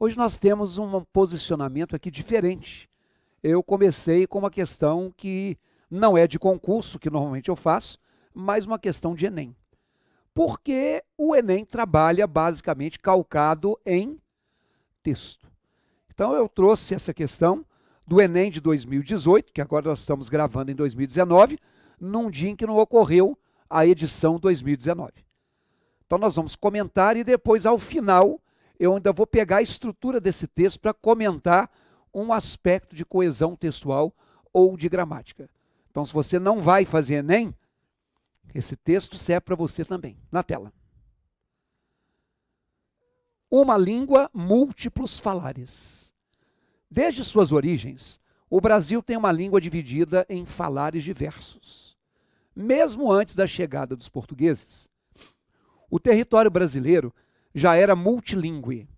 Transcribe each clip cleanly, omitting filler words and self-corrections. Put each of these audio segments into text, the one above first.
Hoje nós temos um posicionamento aqui diferente. Eu comecei com uma questão que não é de concurso, que normalmente eu faço, mas uma questão de Enem. Porque o Enem trabalha basicamente calcado em texto. Então eu trouxe essa questão do Enem de 2018, que agora nós estamos gravando em 2019, num dia em que não ocorreu a edição 2019. Então nós vamos comentar e depois, ao final, eu ainda vou pegar a estrutura desse texto para comentar um aspecto de coesão textual ou de gramática. Então, se você não vai fazer Enem, esse texto serve para você também, na tela. Uma língua, múltiplos falares. Desde suas origens, o Brasil tem uma língua dividida em falares diversos. Mesmo antes da chegada dos portugueses, o território brasileiro já era multilingüe.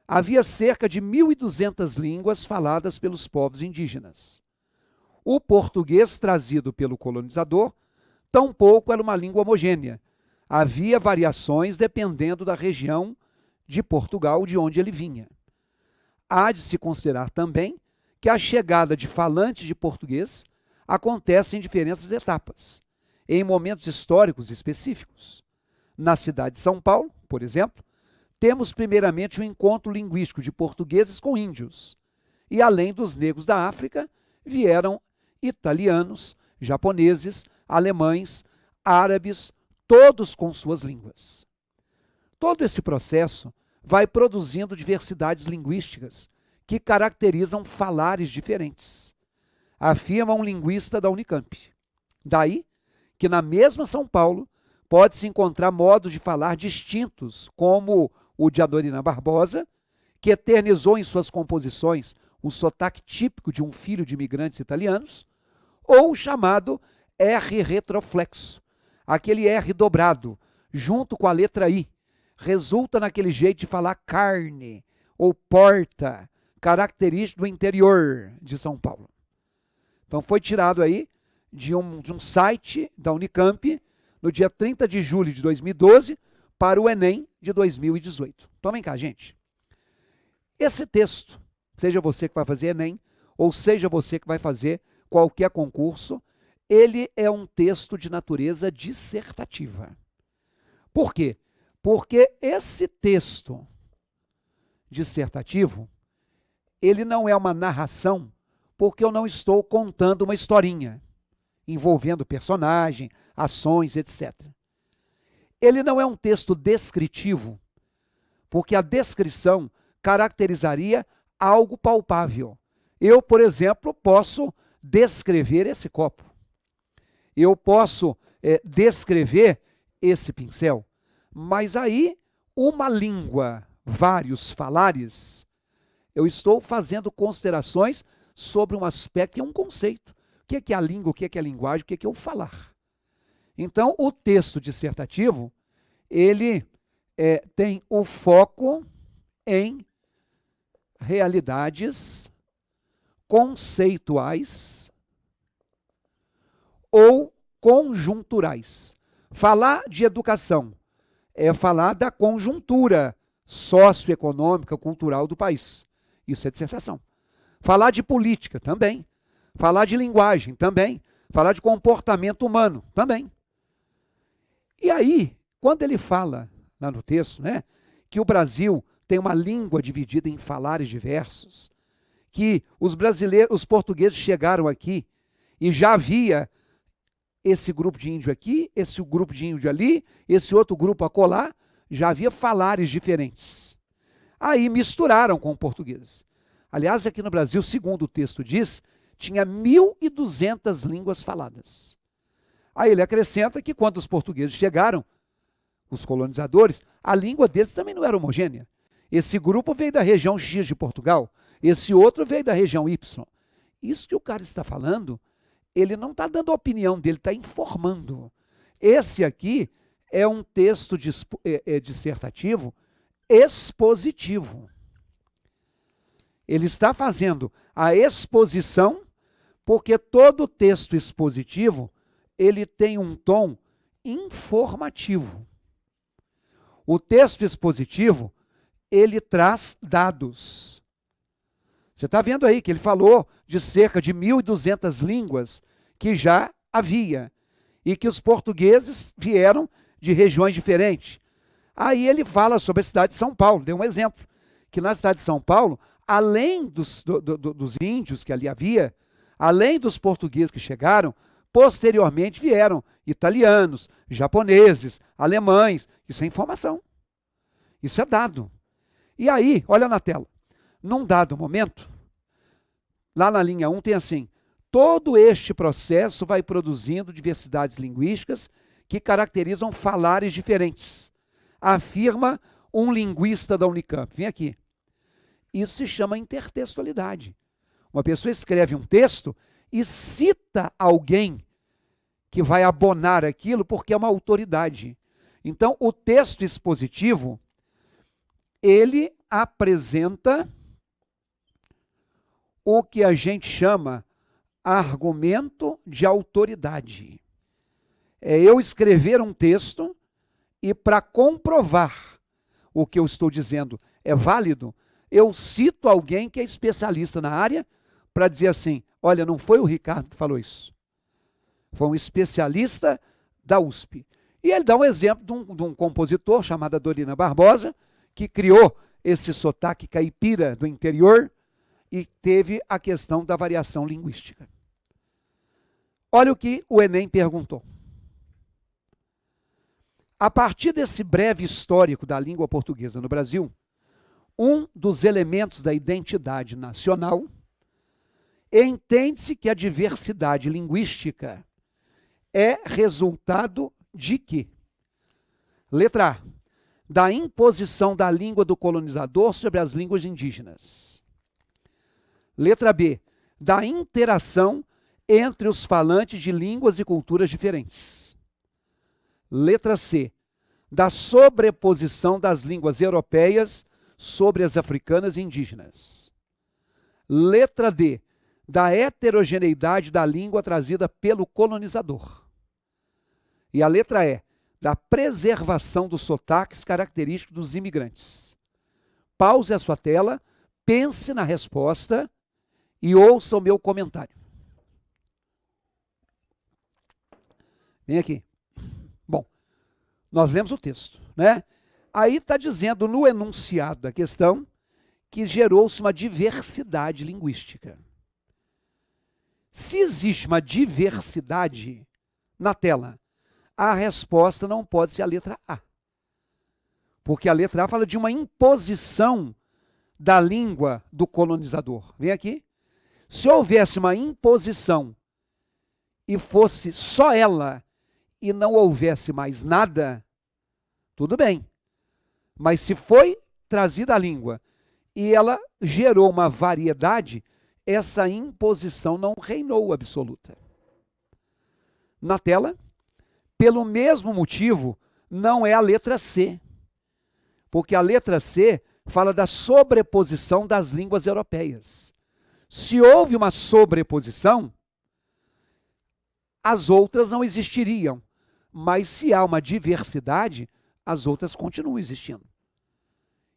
Havia cerca de 1.200 línguas faladas pelos povos indígenas. O português trazido pelo colonizador tampouco era uma língua homogênea. Havia variações dependendo da região de Portugal de onde ele vinha. Há de se considerar também que a chegada de falantes de português acontece em diferentes etapas, em momentos históricos específicos. Na cidade de São Paulo, por exemplo, temos primeiramente o encontro linguístico de portugueses com índios. E além dos negros da África, vieram italianos, japoneses, alemães, árabes, todos com suas línguas. Todo esse processo vai produzindo diversidades linguísticas que caracterizam falares diferentes, afirma um linguista da Unicamp. Daí que na mesma São Paulo pode-se encontrar modos de falar distintos, como o de Adorina Barbosa, que eternizou em suas composições o sotaque típico de um filho de imigrantes italianos, ou o chamado R retroflexo, aquele R dobrado, junto com a letra I, resulta naquele jeito de falar carne ou porta, característico do interior de São Paulo. Então foi tirado aí de um site da Unicamp, no dia 30 de julho de 2012, para o Enem de 2018. Então vem cá, gente. Esse texto, seja você que vai fazer Enem, ou seja você que vai fazer qualquer concurso, ele é um texto de natureza dissertativa. Por quê? Porque esse texto dissertativo, ele não é uma narração, porque eu não estou contando uma historinha envolvendo personagem, ações, etc. Ele não é um texto descritivo, porque a descrição caracterizaria algo palpável. Eu, por exemplo, posso descrever esse copo. Eu posso descrever esse pincel. Mas aí, uma língua, vários falares, eu estou fazendo considerações sobre um aspecto e um conceito. O que é a língua, o que é a linguagem, o que é o falar. Então, o texto dissertativo, ele tem o foco em realidades conceituais ou conjunturais. Falar de educação é falar da conjuntura socioeconômica, cultural do país. Isso é dissertação. Falar de política também. Falar de linguagem também. Falar de comportamento humano também. E aí, quando ele fala lá no texto, né, que o Brasil tem uma língua dividida em falares diversos, que os portugueses chegaram aqui e já havia esse grupo de índio aqui, esse grupo de índio ali, esse outro grupo acolá, já havia falares diferentes. Aí misturaram com o português. Aliás, aqui no Brasil, segundo o texto diz, tinha 1.200 línguas faladas. Aí ele acrescenta que quando os portugueses chegaram, os colonizadores, a língua deles também não era homogênea. Esse grupo veio da região X de Portugal, esse outro veio da região Y. Isso que o cara está falando, ele não está dando a opinião dele, está informando. Esse aqui é um texto dissertativo expositivo. Ele está fazendo a exposição, porque todo texto expositivo, ele tem um tom informativo. O texto expositivo, ele traz dados. Você está vendo aí que ele falou de cerca de 1.200 línguas que já havia e que os portugueses vieram de regiões diferentes. Aí ele fala sobre a cidade de São Paulo, deu um exemplo, que na cidade de São Paulo, além dos índios que ali havia, além dos portugueses que chegaram, posteriormente vieram italianos, japoneses, alemães. Isso é informação. Isso é dado. E aí, olha na tela. Num dado momento, lá na linha 1 tem assim: todo este processo vai produzindo diversidades linguísticas que caracterizam falares diferentes, afirma um linguista da Unicamp. Vem aqui. Isso se chama intertextualidade. Uma pessoa escreve um texto e cita alguém que vai abonar aquilo porque é uma autoridade. Então, o texto expositivo, ele apresenta o que a gente chama argumento de autoridade. É eu escrever um texto e, para comprovar o que eu estou dizendo é válido, eu cito alguém que é especialista na área para dizer assim: olha, não foi o Ricardo que falou isso. Foi um especialista da USP. E ele dá um exemplo de um compositor chamado Dorina Barbosa, que criou esse sotaque caipira do interior e teve a questão da variação linguística. Olha o que o Enem perguntou. A partir desse breve histórico da língua portuguesa no Brasil, um dos elementos da identidade nacional, entende-se que a diversidade linguística é resultado de quê? Letra A, da imposição da língua do colonizador sobre as línguas indígenas. Letra B, da interação entre os falantes de línguas e culturas diferentes. Letra C, da sobreposição das línguas europeias sobre as africanas e indígenas. Letra D, da heterogeneidade da língua trazida pelo colonizador. E a letra E, da preservação dos sotaques característicos dos imigrantes. Pause a sua tela, pense na resposta e ouça o meu comentário. Vem aqui. Bom, nós lemos o texto, né? Aí está dizendo no enunciado da questão que gerou-se uma diversidade linguística. Se existe uma diversidade na tela, a resposta não pode ser a letra A. Porque a letra A fala de uma imposição da língua do colonizador. Vem aqui. Se houvesse uma imposição e fosse só ela e não houvesse mais nada, tudo bem. Mas se foi trazida a língua e ela gerou uma variedade, essa imposição não reinou absoluta. Na tela, pelo mesmo motivo, não é a letra C. Porque a letra C fala da sobreposição das línguas europeias. Se houve uma sobreposição, as outras não existiriam. Mas se há uma diversidade, as outras continuam existindo.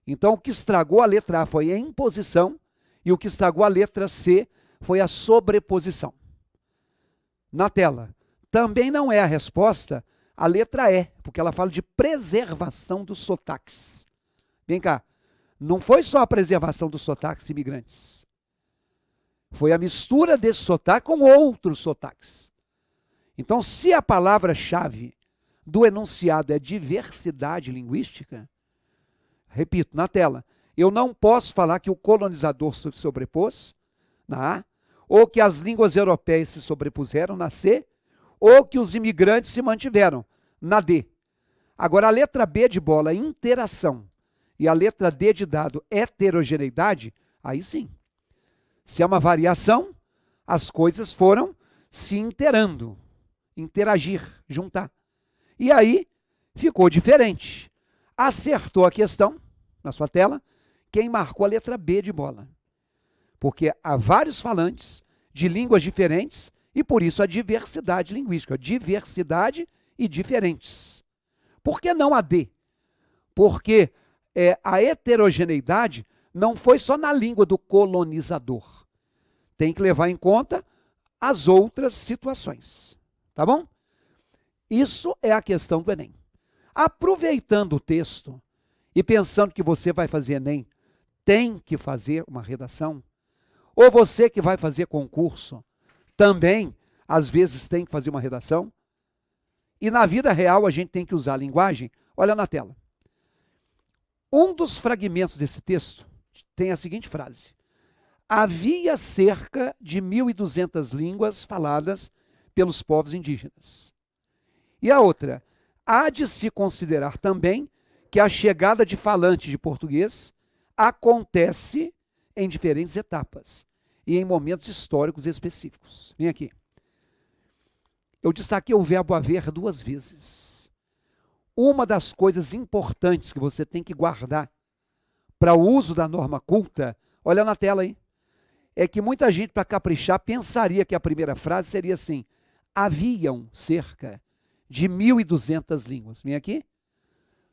Então, o que estragou a letra A foi a imposição e o que estragou a letra C foi a sobreposição. Na tela, também não é a resposta a letra E, porque ela fala de preservação dos sotaques. Vem cá, não foi só a preservação dos sotaques imigrantes. Foi a mistura desse sotaque com outros sotaques. Então, se a palavra-chave do enunciado é diversidade linguística, repito, na tela, eu não posso falar que o colonizador se sobrepôs, na A, ou que as línguas europeias se sobrepuseram, na C, ou que os imigrantes se mantiveram, na D. Agora, a letra B de bola, interação, e a letra D de dado, heterogeneidade, aí sim. Se é uma variação, as coisas foram se interando, interagir, juntar. E aí, ficou diferente. Acertou a questão, na sua tela, quem marcou a letra B de bola. Porque há vários falantes de línguas diferentes e por isso a diversidade linguística. Diversidade e diferentes. Por que não a D? Porque a heterogeneidade não foi só na língua do colonizador. Tem que levar em conta as outras situações. Tá bom? Isso é a questão do Enem. Aproveitando o texto e pensando que você vai fazer Enem, tem que fazer uma redação, ou você que vai fazer concurso, também, às vezes, tem que fazer uma redação, e na vida real a gente tem que usar a linguagem. Olha na tela. Um dos fragmentos desse texto tem a seguinte frase: havia cerca de 1.200 línguas faladas pelos povos indígenas. E a outra: há de se considerar também que a chegada de falantes de português acontece em diferentes etapas e em momentos históricos específicos. Vem aqui. Eu destaquei o verbo haver 2 vezes. Uma das coisas importantes que você tem que guardar para o uso da norma culta, olha na tela aí, é que muita gente, para caprichar, pensaria que a primeira frase seria assim: haviam cerca de 1.200 línguas. Vem aqui.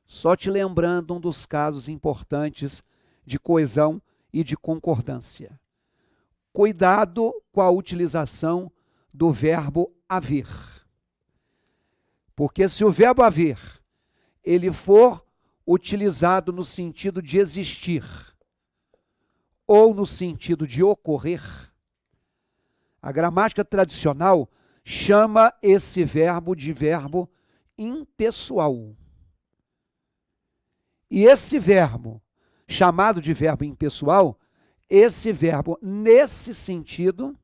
Só te lembrando um dos casos importantes de coesão e de concordância. Cuidado com a utilização do verbo haver. Porque se o verbo haver, ele for utilizado no sentido de existir, ou no sentido de ocorrer, a gramática tradicional chama esse verbo de verbo impessoal. E esse verbo, chamado de verbo impessoal, esse verbo, nesse sentido,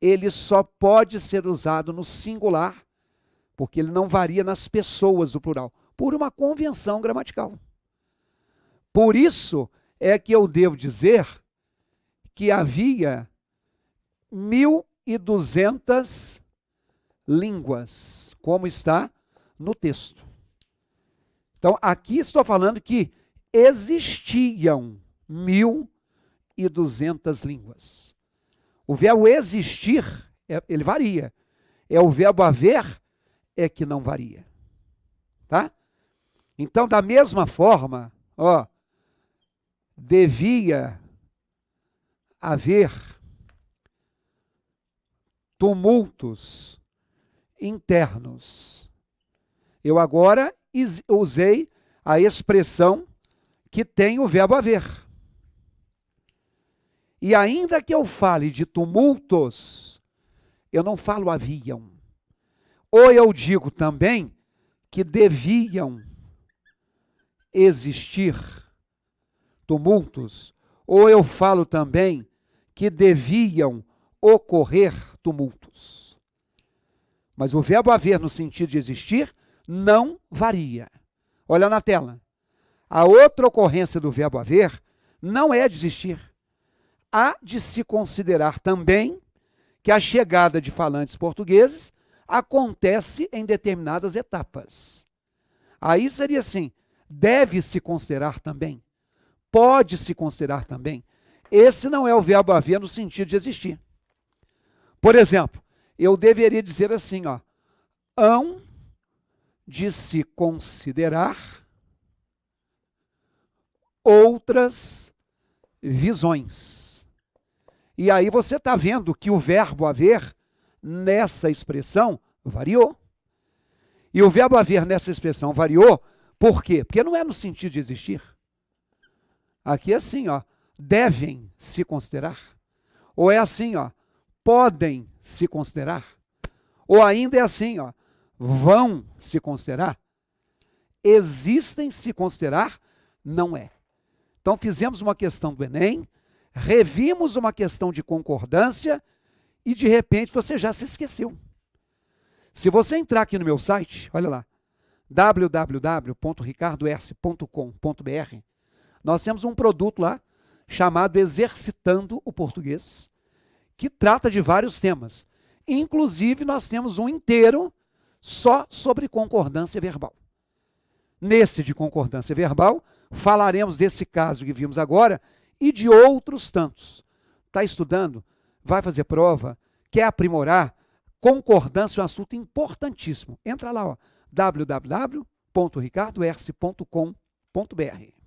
ele só pode ser usado no singular, porque ele não varia nas pessoas do plural, por uma convenção gramatical. Por isso é que eu devo dizer que havia 1.200 línguas, como está no texto. Então, aqui estou falando que existiam 1.200 línguas. O verbo existir, ele varia. É o verbo haver é que não varia. Tá? Então, da mesma forma, devia haver tumultos internos. Eu agora usei a expressão que tem o verbo haver. E ainda que eu fale de tumultos, eu não falo haviam. Ou eu digo também que deviam existir tumultos, ou eu falo também que deviam ocorrer tumultos. Mas o verbo haver no sentido de existir não varia. Olha na tela. A outra ocorrência do verbo haver não é de existir. Há de se considerar também que a chegada de falantes portugueses acontece em determinadas etapas. Aí seria assim: deve-se considerar também, pode-se considerar também. Esse não é o verbo haver no sentido de existir. Por exemplo, eu deveria dizer assim, hão de se considerar outras visões. E aí você está vendo que o verbo haver nessa expressão variou. E o verbo haver nessa expressão variou, por quê? Porque não é no sentido de existir. Aqui é assim, devem se considerar. Ou é assim, podem se considerar. Ou ainda é assim, vão se considerar. Existem se considerar, não é. Então fizemos uma questão do Enem, revimos uma questão de concordância e de repente você já se esqueceu. Se você entrar aqui no meu site, olha lá, www.ricardoerce.com.br, nós temos um produto lá chamado Exercitando o Português, que trata de vários temas. Inclusive, nós temos um inteiro só sobre concordância verbal. Nesse de concordância verbal, falaremos desse caso que vimos agora e de outros tantos. Está estudando? Vai fazer prova? Quer aprimorar? Concordância é um assunto importantíssimo. Entra lá, www.ricardoerce.com.br. www.ecc.br.